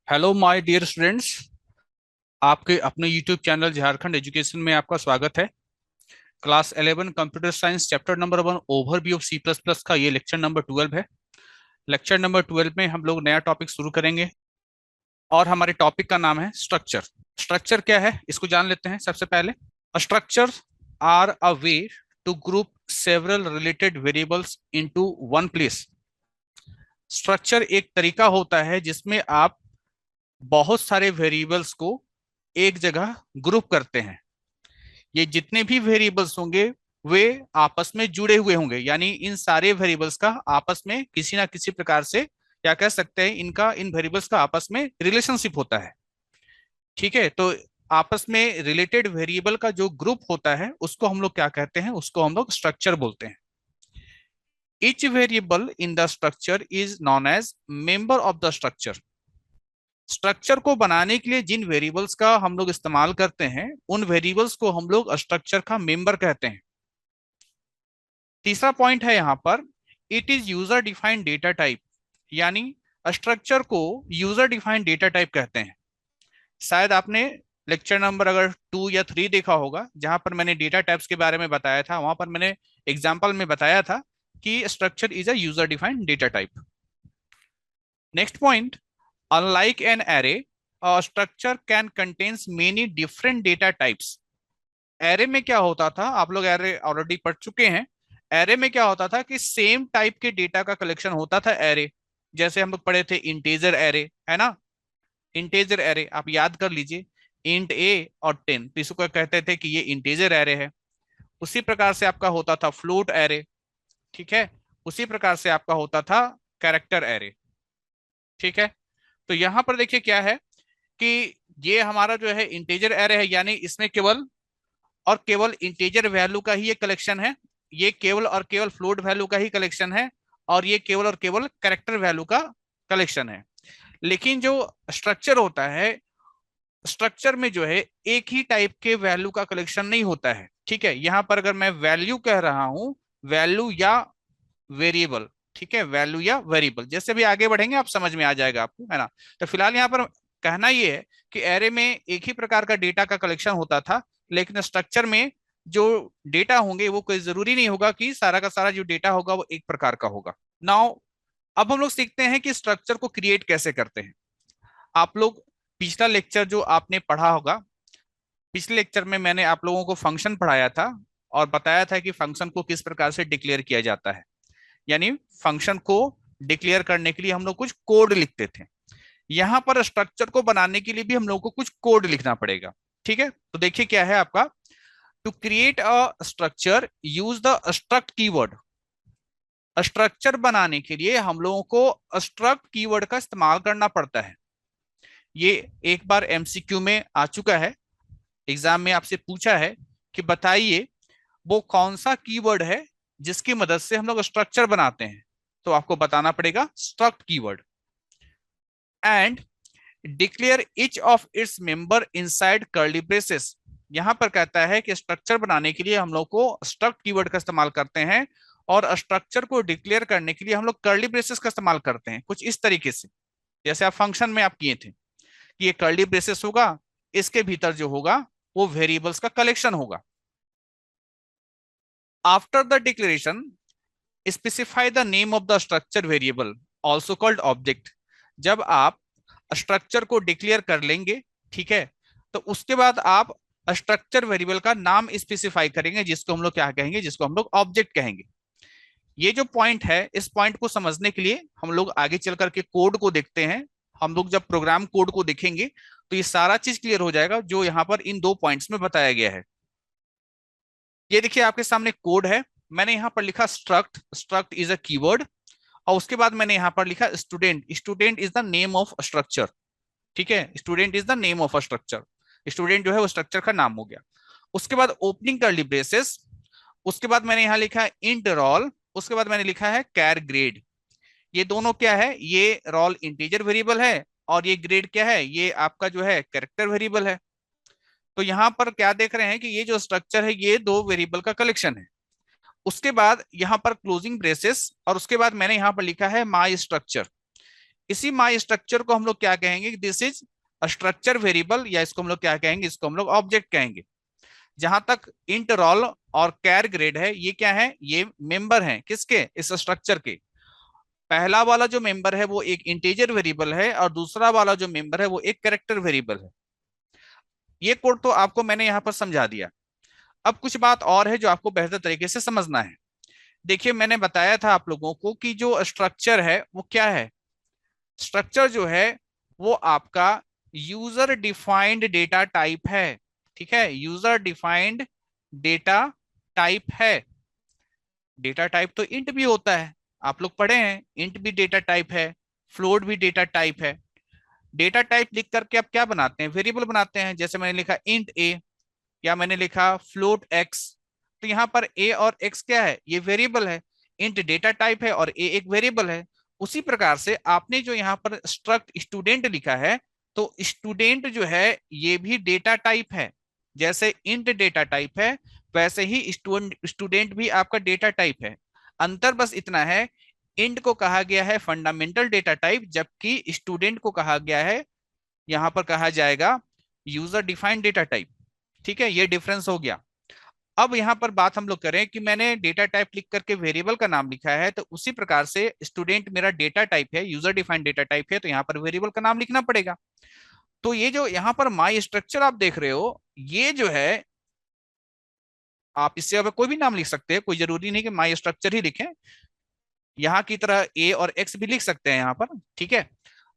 Hello my dear students. आपके अपने YouTube channel Jharkhand education में आपका स्वागत है। Class 11 computer science chapter number 1 overview of C plus plus का ये लेक्चर नंबर 12 है। लेक्चर नंबर 12 में हम लोग नया टॉपिक शुरू करेंगे और हमारे टॉपिक का नाम है स्ट्रक्चर। स्ट्रक्चर क्या है इसको जान लेते हैं सबसे पहले। Structure are a way to group several related variables into one place. Structure एक तरीका होता है जिसमें आप बहुत सारे वेरिएबल्स को एक जगह ग्रुप करते हैं। ये जितने भी वेरिएबल्स होंगे वे आपस में जुड़े हुए होंगे, यानी इन सारे वेरिएबल्स का आपस में किसी ना किसी प्रकार से क्या कह सकते हैं, इनका इन वेरिएबल्स का आपस में रिलेशनशिप होता है। ठीक है, तो आपस में रिलेटेड वेरिएबल का जो ग्रुप होता है उसको हम लोग क्या कहते हैं, उसको हम लोग स्ट्रक्चर बोलते हैं। Each variable in the structure is known as member of the structure. Structure को बनाने के लिए जिन वेरिएबल्स का हम लोग इस्तेमाल करते हैं उन वेरिएबल्स को हम लोग स्ट्रक्चर का मेंबर कहते हैं। तीसरा पॉइंट है यहाँ पर, it is user defined data type, यानी स्ट्रक्चर को यूजर डिफाइंड डेटा टाइप कहते हैं। शायद आपने लेक्चर नंबर अगर 2 या 3 देखा होगा, जहां पर मैंने डेटा टाइप्स के बारे में बताया था, वहां पर मैंने एग्जाम्पल में बताया था कि structure is a user defined data type. Next point, unlike an array, a structure can contains many different data types। Array में क्या होता था, आप लोग एरे ऑलरेडी पढ़ चुके हैं। एरे में क्या होता था कि सेम टाइप के डेटा का कलेक्शन होता था एरे। जैसे हम लोग पढ़े थे इंटीजर एरे, है ना। इंटीजर एरे आप याद कर लीजिए, इंट ए और 10, तो इसको कहते थे कि ये इंटीजर एरे है। उसी प्रकार से आपका होता था फ्लोट एरे। ठीक है, उसी प्रकार से आपका होता था कैरेक्टर एरे। ठीक है, तो यहां पर देखिए क्या है कि ये हमारा जो है इंटीजर एरे है, यानी इसमें केवल और केवल इंटीजर वैल्यू का ही ये कलेक्शन है। ये केवल और केवल फ्लोट वैल्यू का ही कलेक्शन है, और ये केवल और केवल कैरेक्टर वैल्यू का कलेक्शन है। लेकिन जो स्ट्रक्चर होता है, स्ट्रक्चर में जो है एक ही टाइप के वैल्यू का कलेक्शन नहीं होता है। ठीक है, यहां पर अगर मैं वैल्यू कह रहा हूं, वैल्यू या वेरिएबल, ठीक है, वैल्यू या वेरिएबल, जैसे भी आगे बढ़ेंगे आप समझ में आ जाएगा आपको, है ना। तो फिलहाल यहाँ पर कहना ये है कि एरे में एक ही प्रकार का डेटा का कलेक्शन होता था, लेकिन स्ट्रक्चर में जो डेटा होंगे वो कोई जरूरी नहीं होगा कि सारा का सारा जो डेटा होगा वो एक प्रकार का होगा। नाउ अब हम लोग सीखते हैं कि स्ट्रक्चर को क्रिएट कैसे करते हैं। आप लोग पिछला लेक्चर जो आपने पढ़ा होगा, पिछले लेक्चर में मैंने आप लोगों को फंक्शन पढ़ाया था और बताया था कि फंक्शन को किस प्रकार से डिक्लेयर किया जाता है। यानी फंक्शन को डिक्लेयर करने के लिए हम लोग कुछ कोड लिखते थे। यहां पर स्ट्रक्चर को बनाने के लिए भी हम लोग को कुछ कोड लिखना पड़ेगा। ठीक है, तो देखिए क्या है आपका, to create a structure use the struct keyword. Structure बनाने के लिए हम लोगों को स्ट्रक्ट कीवर्ड का इस्तेमाल करना पड़ता है। ये एक बार एमसीक्यू में आ चुका है, एग्जाम में आपसे पूछा है कि बताइए वो कौन सा कीवर्ड है जिसकी मदद से हम लोग स्ट्रक्चर बनाते हैं। तो आपको बताना पड़ेगा struct keyword. And declare each of its member inside curly braces. यहां पर कहता है कि स्ट्रक्चर बनाने के लिए हम लोग को स्ट्रक्ट कीवर्ड का इस्तेमाल करते हैं, और स्ट्रक्चर को डिक्लेयर करने के लिए हम लोग कर्ली ब्रेसेस का इस्तेमाल करते हैं, कुछ इस तरीके से जैसे आप फंक्शन में आप किए थे कि ये कर्ली ब्रेसेस होगा, इसके भीतर जो होगा वो वेरिएबल्स का कलेक्शन होगा। After the declaration specify the name of the structure variable also called object. जब आप स्ट्रक्चर को डिक्लेयर कर लेंगे, ठीक है, तो उसके बाद आप स्ट्रक्चर वेरिएबल का नाम स्पेसिफाई करेंगे, जिसको हम लोग क्या कहेंगे, जिसको हम लोग ऑब्जेक्ट कहेंगे। ये जो पॉइंट है, इस पॉइंट को समझने के लिए हम लोग आगे चल करके कोड को देखते हैं। हम लोग जब प्रोग्राम कोड को देखेंगे तो ये सारा चीज क्लियर हो जाएगा जो यहाँ पर इन 2 पॉइंट्स में बताया गया है। ये देखिए आपके सामने कोड है। मैंने यहाँ पर लिखा struct, struct is a keyword, और उसके बाद मैंने यहाँ पर लिखा student, student is the name of structure. ठीक है, student is the name of a structure, student जो है वो स्ट्रक्चर का नाम हो गया। उसके बाद ओपनिंग कर्ली ब्रेसेस, उसके बाद मैंने यहाँ लिखा है इंट रोल, उसके बाद मैंने लिखा है कैर ग्रेड। ये दोनों क्या है, ये रोल इंटीजर वेरिएबल है, और ये ग्रेड क्या है, ये आपका जो है कैरेक्टर वेरिएबल है। तो यहाँ पर क्या देख रहे हैं कि ये जो स्ट्रक्चर है ये दो वेरिएबल का कलेक्शन है। उसके बाद यहाँ पर क्लोजिंग ब्रेसेस, और उसके बाद मैंने यहाँ पर लिखा है माई स्ट्रक्चर। इसी माई स्ट्रक्चर को हम लोग क्या कहेंगे, दिस इज स्ट्रक्चर वेरिएबल, या इसको हम लोग क्या कहेंगे, इसको हम लोग ऑब्जेक्ट कहेंगे। जहां तक इंट रोल और कैर ग्रेड है, ये क्या है, ये मेंबर हैं किसके, इस स्ट्रक्चर के। पहला वाला जो मेंबर है वो एक इंटीजर वेरिएबल है, और दूसरा वाला जो मेंबर है वो एक कैरेक्टर वेरिएबल है। ये कोड तो आपको मैंने यहां पर समझा दिया। अब कुछ बात और है जो आपको बेहतर तरीके से समझना है। देखिए, मैंने बताया था आप लोगों को कि जो स्ट्रक्चर है वो क्या है। स्ट्रक्चर जो है वो आपका यूजर डिफाइंड डेटा टाइप है। ठीक है, यूजर डिफाइंड डेटा टाइप है। डेटा टाइप तो इंट भी होता है, आप लोग पढ़े हैं, इंट भी डेटा टाइप है, फ्लोट भी डेटा टाइप है। डेटा टाइप लिख करके आप क्या बनाते हैं, वेरिएबल बनाते हैं। जैसे मैंने लिखा इंट ए, या मैंने लिखा फ्लोट एक्स, तो यहाँ पर ए और एक्स क्या है, ये वेरिएबल है। इंट डेटा टाइप है और ए एक वेरिएबल है। उसी प्रकार से आपने जो यहाँ पर स्ट्रक्ट स्टूडेंट लिखा है, तो स्टूडेंट जो है ये भी डेटा टाइप है। जैसे इंट डेटा टाइप है, वैसे ही स्टूडेंट भी आपका डेटा टाइप है। अंतर बस इतना है, इंट को कहा गया है फंडामेंटल डेटा टाइप, जबकि स्टूडेंट को कहा गया है, यहां पर कहा जाएगा यूजर डिफाइंड डेटा टाइप। ठीक है, ये डिफरेंस हो गया। अब यहाँ पर बात हम लोग करें कि मैंने डेटा टाइप लिख करके वेरिएबल का नाम लिखा है, तो उसी प्रकार से स्टूडेंट मेरा डेटा टाइप है, यूजर डिफाइंड डेटा टाइप है, तो यहाँ पर वेरिएबल का नाम लिखना पड़ेगा। तो ये जो यहाँ पर माई स्ट्रक्चर आप देख रहे हो, ये जो है, आप इससे अब कोई भी नाम लिख सकते हैं, कोई जरूरी नहीं कि माई स्ट्रक्चर ही लिखें। यहाँ की तरह ए और एक्स भी लिख सकते हैं यहाँ पर। ठीक है,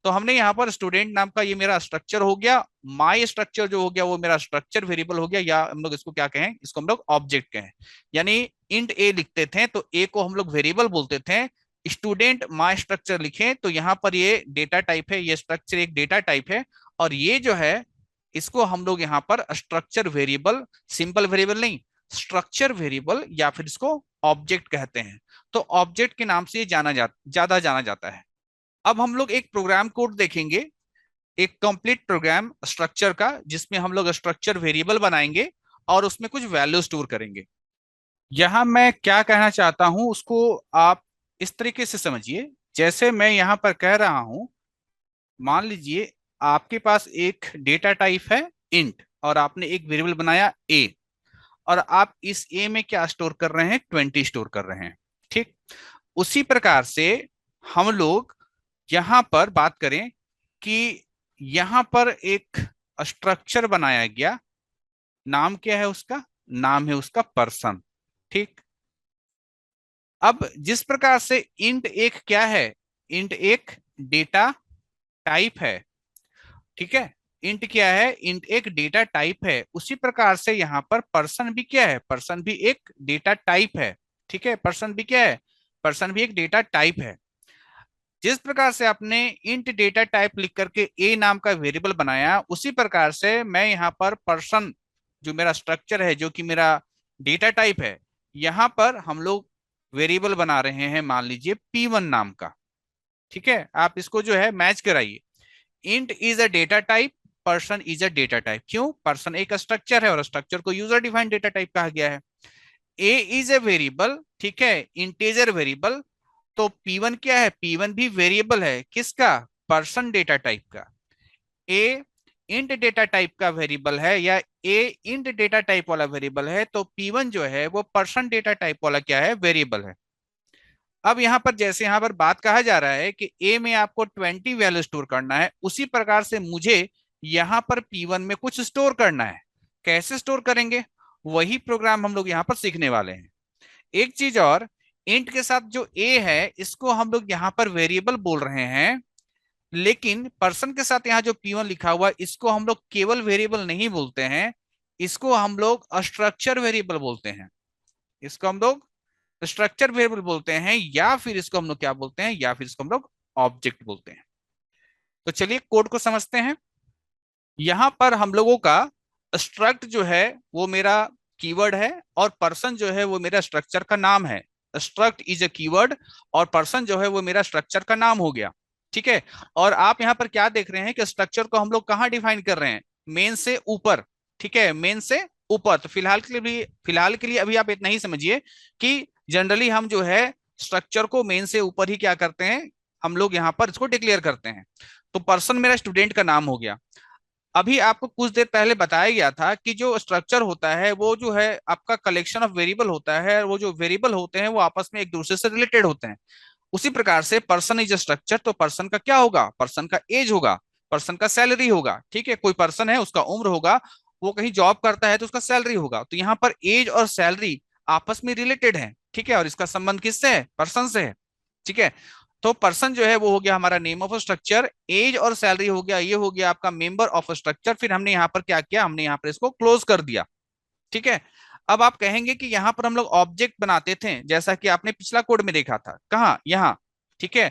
तो हमने यहाँ पर स्टूडेंट नाम का ये मेरा स्ट्रक्चर हो गया। माई स्ट्रक्चर जो हो गया वो मेरा स्ट्रक्चर वेरिएबल हो गया, या हम लोग इसको क्या कहें, इसको हम लोग ऑब्जेक्ट कहें। यानी इंट ए लिखते थे तो ए को हम लोग वेरिएबल बोलते थे। स्टूडेंट माई स्ट्रक्चर लिखे तो यहाँ पर ये डेटा टाइप है, ये स्ट्रक्चर एक डेटा टाइप है। और ये जो है, इसको हम लोग यहाँ पर स्ट्रक्चर वेरिएबल, सिंपल वेरिएबल नहीं, स्ट्रक्चर वेरिएबल या फिर इसको ऑब्जेक्ट कहते हैं। तो ऑब्जेक्ट के नाम से ज्यादा जाना जाता है। अब हम लोग एक प्रोग्राम कोड देखेंगे, एक कंप्लीट प्रोग्राम स्ट्रक्चर का, जिसमें हम लोग स्ट्रक्चर वेरिएबल बनाएंगे और उसमें कुछ वैल्यू स्टोर करेंगे। यहां मैं क्या कहना चाहता हूं उसको आप इस तरीके से समझिए। जैसे मैं यहां पर कह रहा हूं, मान लीजिए आपके पास एक डेटा टाइप है इंट, और आपने एक वेरिएबल बनाया ए, और आप इस ए में क्या स्टोर कर रहे हैं, 20 स्टोर कर रहे हैं। ठीक, उसी प्रकार से हम लोग यहां पर बात करें कि यहां पर एक स्ट्रक्चर बनाया गया। नाम क्या है उसका, नाम है उसका पर्सन। ठीक, अब जिस प्रकार से इंट एक क्या है, इंट एक डेटा टाइप है। ठीक है, इंट क्या है, इंट एक डेटा टाइप है। उसी प्रकार से यहां पर पर्सन भी क्या है, पर्सन भी एक डेटा टाइप है। ठीक है, पर्सन भी क्या है, पर्सन भी एक डेटा टाइप है। जिस प्रकार से आपने इंट डेटा टाइप लिख करके ए नाम का वेरिएबल बनाया, उसी प्रकार से मैं यहाँ पर पर्सन, जो मेरा स्ट्रक्चर है, जो कि मेरा डेटा टाइप है, यहाँ पर हम लोग वेरिएबल बना रहे हैं, मान लीजिए P1 नाम का। ठीक है, आप इसको जो है मैच कराइए। Int is a data type, person is a data type. क्यों, पर्सन एक स्ट्रक्चर है और स्ट्रक्चर को यूजर डिफाइंड डेटा टाइप कहा गया है। ए इज ए वेरिएबल, ठीक है, इंटीजर वेरिएबल। तो P1 क्या है, P1 भी वेरिएबल है, किसका, पर्सन डेटा टाइप का। ए इंट डेटा टाइप का वेरिएबल है, या ए इंट डेटा टाइप वाला वेरिएबल है, तो P1 जो है वो पर्सन डेटा टाइप वाला क्या है, वेरिएबल है। अब यहाँ पर जैसे यहाँ पर बात कहा जा रहा है कि ए में आपको 20 वैल्यू स्टोर करना है, उसी प्रकार से मुझे यहाँ पर P1 में कुछ स्टोर करना है। कैसे स्टोर करेंगे, वही प्रोग्राम हम लोग यहाँ पर सीखने वाले हैं। एक चीज और, इंट के साथ जो ए है इसको हम लोग यहाँ पर वेरिएबल बोल रहे हैं, लेकिन पर्सन के साथ यहाँ जो P1 लिखा हुआ इसको हम लोग केवल वेरिएबल नहीं बोलते हैं, इसको हम लोग स्ट्रक्चर वेरिएबल बोलते हैं। इसको हम लोग स्ट्रक्चर वेरिएबल बोलते हैं, या फिर इसको हम लोग क्या बोलते हैं, या फिर इसको हम लोग ऑब्जेक्ट बोलते हैं। तो चलिए कोड को समझते हैं। यहां पर हम लोगों का स्ट्रक्ट जो है वो मेरा कीवर्ड है, और पर्सन जो है वो मेरा स्ट्रक्चर का नाम है। स्ट्रक्ट इज अ कीवर्ड, और पर्सन जो है वो मेरा स्ट्रक्चर का नाम हो गया। ठीक है, और आप यहाँ पर क्या देख रहे हैं कि स्ट्रक्चर को हम लोग कहाँ डिफाइन कर रहे हैं, मेन से ऊपर। ठीक है, मेन से ऊपर। तो फिलहाल के लिए अभी आप इतना ही समझिए कि जनरली हम जो है स्ट्रक्चर को मेन से ऊपर ही क्या करते हैं, हम लोग यहाँ पर इसको डिक्लेयर करते हैं। तो पर्सन मेरा स्टूडेंट का नाम हो गया। अभी आपको कुछ देर पहले बताया गया था कि जो स्ट्रक्चर होता है वो जो है आपका कलेक्शन ऑफ वेरिएबल होता है, वो जो वेरिएबल होते हैं वो आपस में एक दूसरे से रिलेटेड होते हैं। उसी प्रकार से पर्सन इज स्ट्रक्चर, तो पर्सन का क्या होगा, पर्सन का एज होगा, पर्सन का सैलरी होगा। ठीक है, कोई पर्सन है उसका उम्र होगा, वो कहीं जॉब करता है तो उसका सैलरी होगा। तो यहाँ पर एज और सैलरी आपस में रिलेटेड है। ठीक है, और इसका संबंध किससे है, पर्सन से है। ठीक है, तो पर्सन जो है वो हो गया हमारा नेम ऑफ स्ट्रक्चर, एज और सैलरी हो गया, ये हो गया आपका मेंबर ऑफ स्ट्रक्चर। फिर हमने यहाँ पर क्या किया, हमने यहाँ पर इसको क्लोज कर दिया। ठीक है, अब आप कहेंगे कि यहाँ पर हम लोग ऑब्जेक्ट बनाते थे, जैसा कि आपने पिछला कोड में देखा था, कहाँ, यहाँ। ठीक है,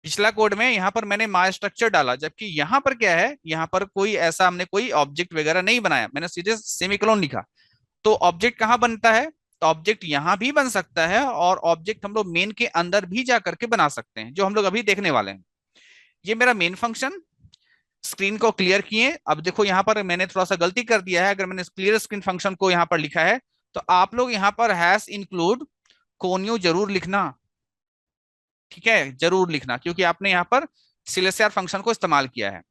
पिछला कोड में यहाँ पर मैंने माय स्ट्रक्चर डाला, जबकि यहाँ पर क्या है, यहाँ पर कोई ऐसा हमने कोई ऑब्जेक्ट वगैरह नहीं बनाया, मैंने सीधे सेमीकोलन लिखा। तो ऑब्जेक्ट कहाँ बनता है, तो ऑब्जेक्ट यहाँ भी बन सकता है, और ऑब्जेक्ट हम लोग मेन के अंदर भी जा करके बना सकते हैं, जो हम लोग अभी देखने वाले हैं। ये मेरा मेन फंक्शन, स्क्रीन को क्लियर किए। अब देखो यहाँ पर मैंने थोड़ा सा गलती कर दिया है, अगर मैंने क्लियर स्क्रीन फंक्शन को यहाँ पर लिखा है तो आप लोग यहाँ पर हैश इंक्लूड कोन्यू जरूर लिखना। ठीक है, जरूर लिखना, क्योंकि आपने यहाँ पर सिलेसियर फंक्शन को इस्तेमाल किया है।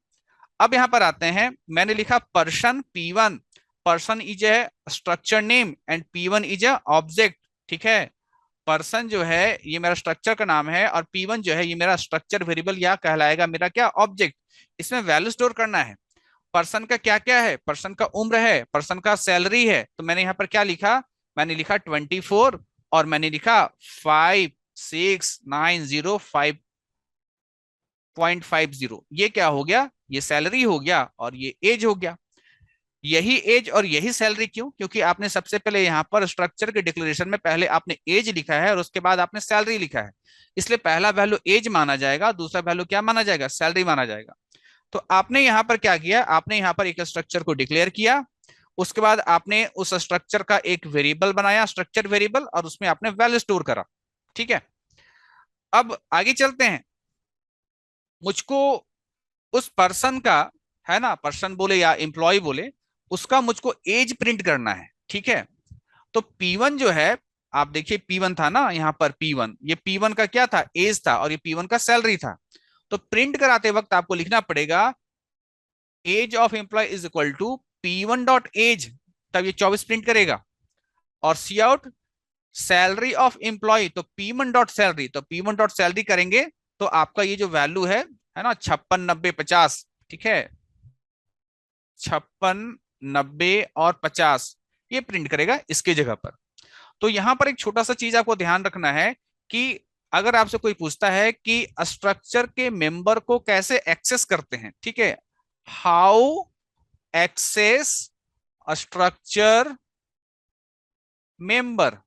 अब यहाँ पर आते हैं, मैंने लिखा person P1, person is a structure name and P1 is a object. ठीक है, पर्सन जो है ये मेरा स्ट्रक्चर का नाम है, और P1 जो है ये मेरा स्ट्रक्चर वेरिएबल या कहलाएगा मेरा क्या, ऑब्जेक्ट। इसमें वैल्यू स्टोर करना है। पर्सन का क्या क्या है, पर्सन का उम्र है, पर्सन का सैलरी है। तो मैंने यहाँ पर क्या लिखा, मैंने लिखा 24, और मैंने लिखा 5690.50। ये क्या हो गया, ये सैलरी हो गया, और ये एज हो गया। यही एज और यही सैलरी, क्यों, क्योंकि आपने सबसे पहले यहाँ पर स्ट्रक्चर के डिक्लेरेशन में पहले आपने एज लिखा है और उसके बाद आपने सैलरी लिखा है। इसलिए पहला वैल्यू एज माना जाएगा, दूसरा वैल्यू क्या माना जाएगा, सैलरी माना जाएगा। तो आपने यहाँ पर क्या किया, आपने यहाँ पर एक स्ट्रक्चर को डिक्लेयर किया, उसके बाद आपने उस स्ट्रक्चर का एक वेरिएबल बनाया, स्ट्रक्चर वेरिएबल, और उसमें आपने वैल्यू स्टोर करा। ठीक है, अब आगे चलते हैं। मुझको उस पर्सन का, है ना, पर्सन बोले या एम्प्लॉय बोले, उसका मुझको एज प्रिंट करना है। ठीक है, तो P1 जो है, आप देखिए P1 था ना यहाँ पर, P1, ये P1 का क्या था, एज था, और ये P1 का सैलरी था। तो प्रिंट कराते वक्त आपको लिखना पड़ेगा age of employ is equal to P1 dot age, तब ये 24 प्रिंट करेगा। और C out salary of employ, तो P1 डॉट सैलरी, तो P1 डॉट सैलरी करेंगे तो आपका ये जो वैल्यू है ना, 569050। ठीक है, 5690 और 50, ये प्रिंट करेगा इसके जगह पर। तो यहां पर एक छोटा सा चीज आपको ध्यान रखना है कि अगर आपसे कोई पूछता है कि स्ट्रक्चर के मेंबर को कैसे एक्सेस करते हैं, ठीक है, how access structure member,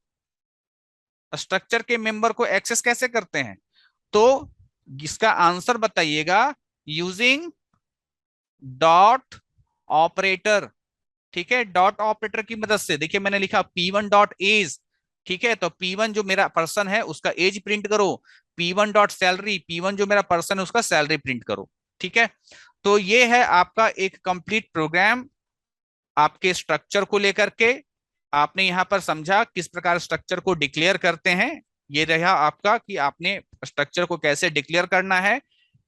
structure के मेंबर को एक्सेस कैसे करते हैं, तो इसका आंसर बताइएगा, यूजिंग डॉट ऑपरेटर। ठीक है, डॉट ऑपरेटर की मदद से। देखिए मैंने लिखा P1 डॉट एज। ठीक है, तो P1 जो मेरा पर्सन है उसका एज प्रिंट करो, P1 डॉट सैलरी, P1 जो मेरा पर्सन है उसका सैलरी प्रिंट करो। ठीक है, तो ये है आपका एक कंप्लीट प्रोग्राम आपके स्ट्रक्चर को लेकर के। आपने यहां पर समझा किस प्रकार स्ट्रक्चर को डिक्लेयर करते हैं। ये रहा आपका कि आपने स्ट्रक्चर को कैसे डिक्लेयर करना है,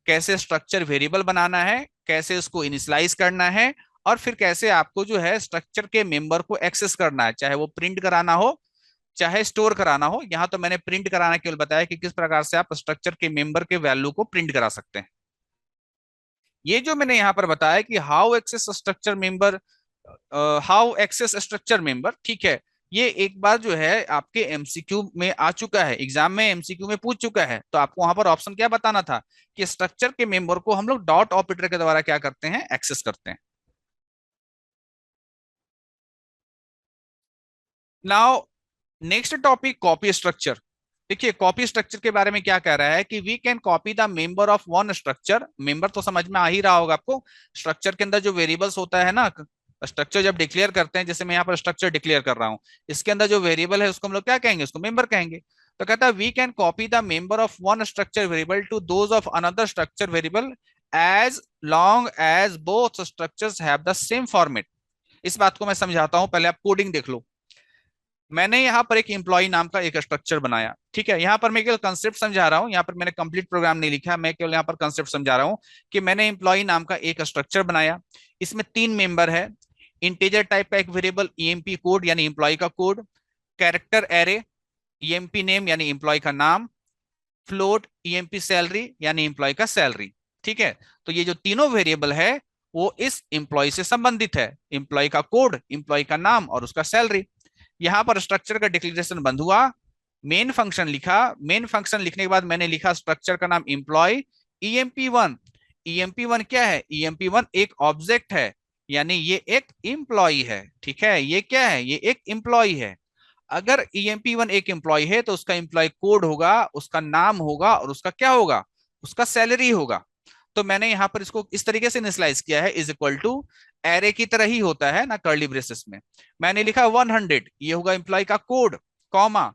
कैसे स्ट्रक्चर वेरिएबल बनाना है, कैसे उसको इनिशियलाइज करना है, और फिर कैसे आपको जो है स्ट्रक्चर के मेंबर को एक्सेस करना है, चाहे वो प्रिंट कराना हो चाहे स्टोर कराना हो। यहां तो मैंने प्रिंट कराना केवल बताया कि किस प्रकार से आप स्ट्रक्चर के मेंबर के वैल्यू को प्रिंट करा सकते हैं। ये जो मैंने यहां पर बताया कि how access structure member, how access structure member, ठीक है, ये एक बार जो है आपके एमसीक्यू में आ चुका है, एग्जाम में एमसीक्यू में पूछ चुका है। तो आपको वहां पर ऑप्शन क्या बताना था कि स्ट्रक्चर के मेंबर को हम लोग डॉट ऑपरेटर के द्वारा क्या करते हैं, एक्सेस करते हैं। Now next topic, copy structure. देखिए कॉपी स्ट्रक्चर के बारे में क्या कह रहा है कि we can copy the member of one structure. Member तो समझ में आ ही रहा होगा आपको, स्ट्रक्चर के अंदर जो वेरिएबल्स होता है ना, स्ट्रक्चर जब डिक्लेयर करते हैं, जैसे मैं यहाँ पर स्ट्रक्चर डिक्लेयर कर रहा हूँ, इसके अंदर जो वेरिएबल है उसको हम लोग क्या कहेंगे, उसको मेंबर कहेंगे। तो कहता है we can copy the member of one structure variable to those of another structure variable as long as both structures have the same format. इस बात को मैं समझाता हूं, पहले आप कोडिंग देख लो। मैंने यहाँ पर एक एम्प्लॉय नाम का एक स्ट्रक्चर बनाया, ठीक है। यहाँ पर मैं केवल कंसेप्ट समझा रहा हूँ, यहाँ पर मैंने कंप्लीट प्रोग्राम नहीं लिखा, मैं केवल यहाँ पर कंसेप्ट समझा रहा हूँ कि मैंने एम्प्लॉय नाम का एक स्ट्रक्चर बनाया। इसमें 3 मेंबर है। इंटीजर टाइप का एक वेरिएबल ईएमपी कोड यानी एम्प्लॉय का code, character array EMP name यानी एम्प्लॉय का नाम, फ्लोट ईएमपी सैलरी यानी एम्प्लॉय का सैलरी, ठीक है। तो ये जो तीनों वेरिएबल है वो इस एम्प्लॉय से संबंधित है, एम्प्लॉय का कोड, एम्प्लॉय का नाम और उसका सैलरी। यहां पर स्ट्रक्चर का डिक्लेरेशन बंद हुआ, मेन फंक्शन लिखा, मेन फंक्शन लिखने के बाद मैंने लिखा स्ट्रक्चर का नाम एम्प्लॉय ईएमपी1। ईएमपी1 क्या है? ईएमपी1 एक ऑब्जेक्ट है, यानी ये एक एम्प्लॉय है, ठीक है। ये क्या है? ये एक एम्प्लॉय है। अगर ईएमपी1 एक एम्प्लॉय है तो उसका एम्प्लॉय कोड होगा, उसका नाम होगा और उसका क्या होगा? उसका सैलरी होगा। तो मैंने यहां पर इसको इस तरीके से इनिशियलाइज किया है, इज इक्वल टू एरे की तरह ही होता है ना, कर्ली ब्रेसेस में मैंने लिखा 100, ये होगा एम्प्लॉय का कोड, कॉमा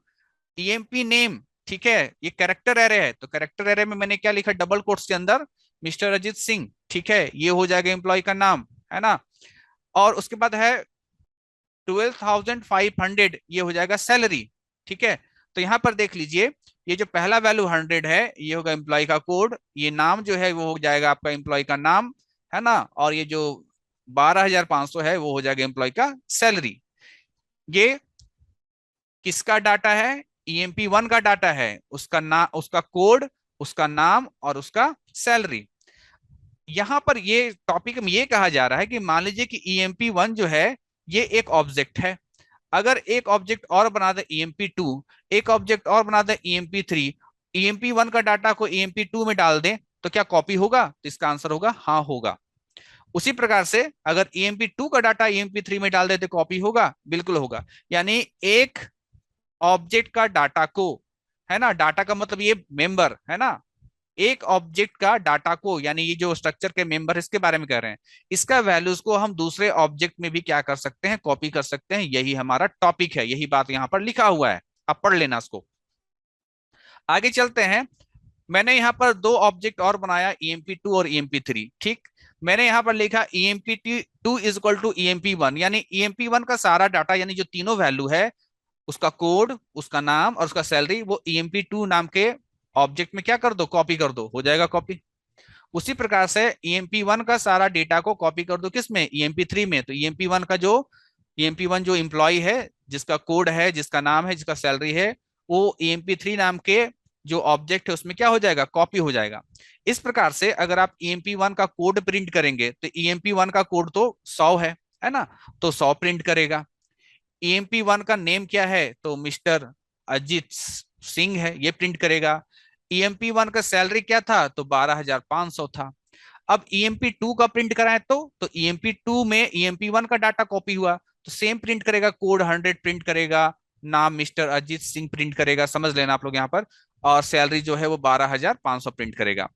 ईएमपी नेम, ठीक है। ये कैरेक्टर एरे है, तो कैरेक्टर एरे में मैंने क्या लिखा डबल कोट्स के अंदर? मिस्टर अजीत सिंह, ठीक है। ये हो जाएगा एम्प्लॉय का नाम, है ना। और उसके बाद है 12,500, ये हो जाएगा सैलरी, ठीक है। तो यहां पर देख लीजिए, ये जो पहला वैल्यू 100 है ये होगा एम्प्लॉय का कोड, ये नाम जो है वो हो जाएगा आपका एम्प्लॉय का नाम, है ना। और ये जो 12,500 है वो हो जाएगा एम्प्लॉय का सैलरी। ये किसका डाटा है? ईएमपी1 का डाटा है, उसका कोड, उसका नाम और उसका सैलरी। यहां पर ये टॉपिक में ये कहा जा रहा है कि मान लीजिए कि ईएमपी1 जो है ये एक ऑब्जेक्ट है, अगर एक ऑब्जेक्ट और बना दे ईएमपी2, एक ऑब्जेक्ट और बना दे ईएमपी3, ईएमपी1 का डाटा को ईएमपी2 में डाल दें तो क्या कॉपी होगा? तो इसका आंसर होगा हाँ, होगा। उसी प्रकार से अगर ईएमपी2 का डाटा ईएमपी3 में डाल दे तो कॉपी होगा? बिल्कुल होगा। यानी एक ऑब्जेक्ट का डाटा को, है ना, डाटा का मतलब ये मेंबर है ना, एक ऑब्जेक्ट का डाटा को, यानी ये जो स्ट्रक्चर के मेंबर इसके बारे में कह रहे हैं, इसका वैल्यूज को हम दूसरे ऑब्जेक्ट में भी क्या कर सकते हैं? कॉपी कर सकते हैं। यही हमारा टॉपिक है, यही बात यहां पर लिखा हुआ है, आप पढ़ लेना इसको। आगे चलते हैं। मैंने यहाँ पर दो ऑब्जेक्ट और बनाया, ईएमपी2 और ईएमपी3, ठीक। मैंने यहाँ पर लिखा EMP two is equal to EMP one, यानी ईएमपी1 का सारा डाटा यानी जो तीनों वैल्यू है, उसका कोड, उसका नाम और उसका सैलरी, वो ईएमपी2 नाम के ऑब्जेक्ट में क्या कर दो? कॉपी कर दो, हो जाएगा कॉपी। उसी प्रकार से ईएमपी1 का सारा डेटा को कॉपी कर दो किसमें? ईएमपी3 में। तो ईएमपी1 जो एम्प्लॉय है, जिसका कोड है, जिसका नाम है, जिसका सैलरी है, वो ईएमपी3 नाम के जो ऑब्जेक्ट है उसमें क्या हो जाएगा? कॉपी हो जाएगा। इस प्रकार से अगर आप ईएमपी1 का कोड प्रिंट करेंगे तो ईएमपी1 का कोड तो 100 है ना, तो 100 प्रिंट करेगा। ईएमपी1 का नेम क्या है? तो मिस्टर अजीत सिंह है, ये प्रिंट करेगा। ईएमपी1 का सैलरी क्या था? तो 12,500 था। अब ईएमपी2 का प्रिंट कराए तो ईएमपी2 में ईएमपी1 का डाटा कॉपी हुआ, तो सेम प्रिंट करेगा, कोड 100 प्रिंट करेगा, नाम मिस्टर अजीत सिंह प्रिंट करेगा, समझ लेना आप लोग यहाँ पर। और सैलरी जो है वो 12,500 प्रिंट करेगा।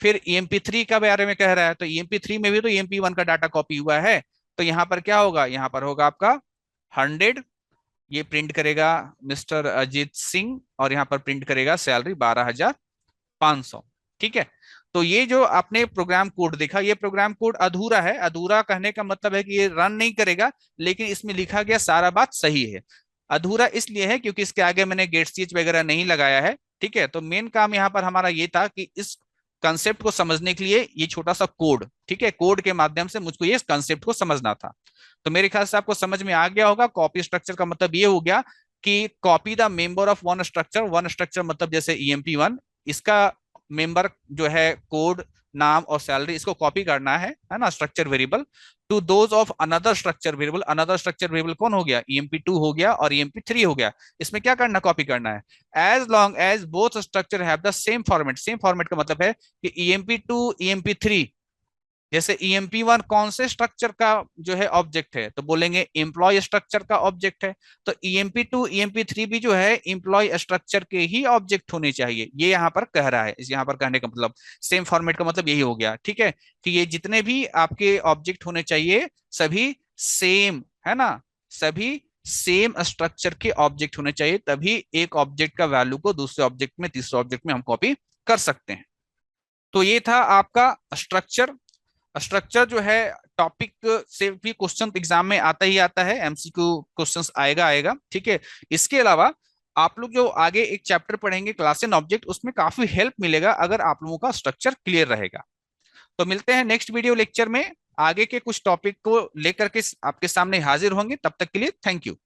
फिर ईएमपी3 का बारे में कह रहा है, तो ईएमपी3 में भी तो ईएमपी1 का डाटा कॉपी हुआ है, तो यहाँ पर क्या होगा? यहाँ पर होगा आपका 100, ये प्रिंट करेगा मिस्टर अजीत सिंह, और यहाँ पर प्रिंट करेगा सैलरी 12,500, ठीक है। तो ये जो आपने प्रोग्राम कोड देखा, ये प्रोग्राम कोड अधूरा है। अधूरा कहने का मतलब है कि ये रन नहीं करेगा, लेकिन इसमें लिखा गया सारा बात सही है। अधूरा इसलिए है क्योंकि इसके आगे मैंने गेट स्टिच वगैरह नहीं लगाया है, ठीक है। तो मेन काम यहाँ पर हमारा ये था कि इस कंसेप्ट को समझने के लिए ये छोटा सा कोड, ठीक है, कोड के माध्यम से मुझको ये कंसेप्ट को समझना था। तो मेरे ख्याल से आपको समझ में आ गया होगा। कॉपी स्ट्रक्चर का मतलब ये हो गया कि copy the member of one structure मतलब जैसे ईएमपी1, इसका मेंबर जो है कोड, नाम और सैलरी, इसको कॉपी करना है ना, structure variable to those of another structure variable. Another structure variable कौन हो गया? ईएमपी2 हो गया और ईएमपी3 हो गया। इसमें क्या करना? कॉपी करना है। As long as both structure have the same format. Same format का मतलब है कि ईएमपी2 ईएमपी3, जैसे ईएमपी1 कौन से स्ट्रक्चर का जो है ऑब्जेक्ट है? तो बोलेंगे एम्प्लॉय स्ट्रक्चर का ऑब्जेक्ट है। तो ईएमपी2 ईएमपी3 भी जो है एम्प्लॉय स्ट्रक्चर के ही ऑब्जेक्ट होने चाहिए, ये यहाँ पर कह रहा है। इस यहाँ पर कहने का मतलब सेम फॉर्मेट का मतलब यही हो गया, ठीक है, कि ये जितने भी आपके ऑब्जेक्ट होने चाहिए सभी सेम, है ना, सभी सेम स्ट्रक्चर के ऑब्जेक्ट होने चाहिए, तभी एक ऑब्जेक्ट का वैल्यू को दूसरे ऑब्जेक्ट में, तीसरे ऑब्जेक्ट में हम कॉपी कर सकते हैं। तो ये था आपका स्ट्रक्चर। स्ट्रक्चर जो है टॉपिक से भी क्वेश्चन एग्जाम में आता ही आता है, एमसीक्यू क्वेश्चंस आएगा आएगा, ठीक है। इसके अलावा आप लोग जो आगे एक चैप्टर पढ़ेंगे क्लास एंड ऑब्जेक्ट, उसमें काफी हेल्प मिलेगा अगर आप लोगों का स्ट्रक्चर क्लियर रहेगा। तो मिलते हैं नेक्स्ट वीडियो लेक्चर में, आगे के कुछ टॉपिक को लेकर के आपके सामने हाजिर होंगे। तब तक के लिए थैंक यू।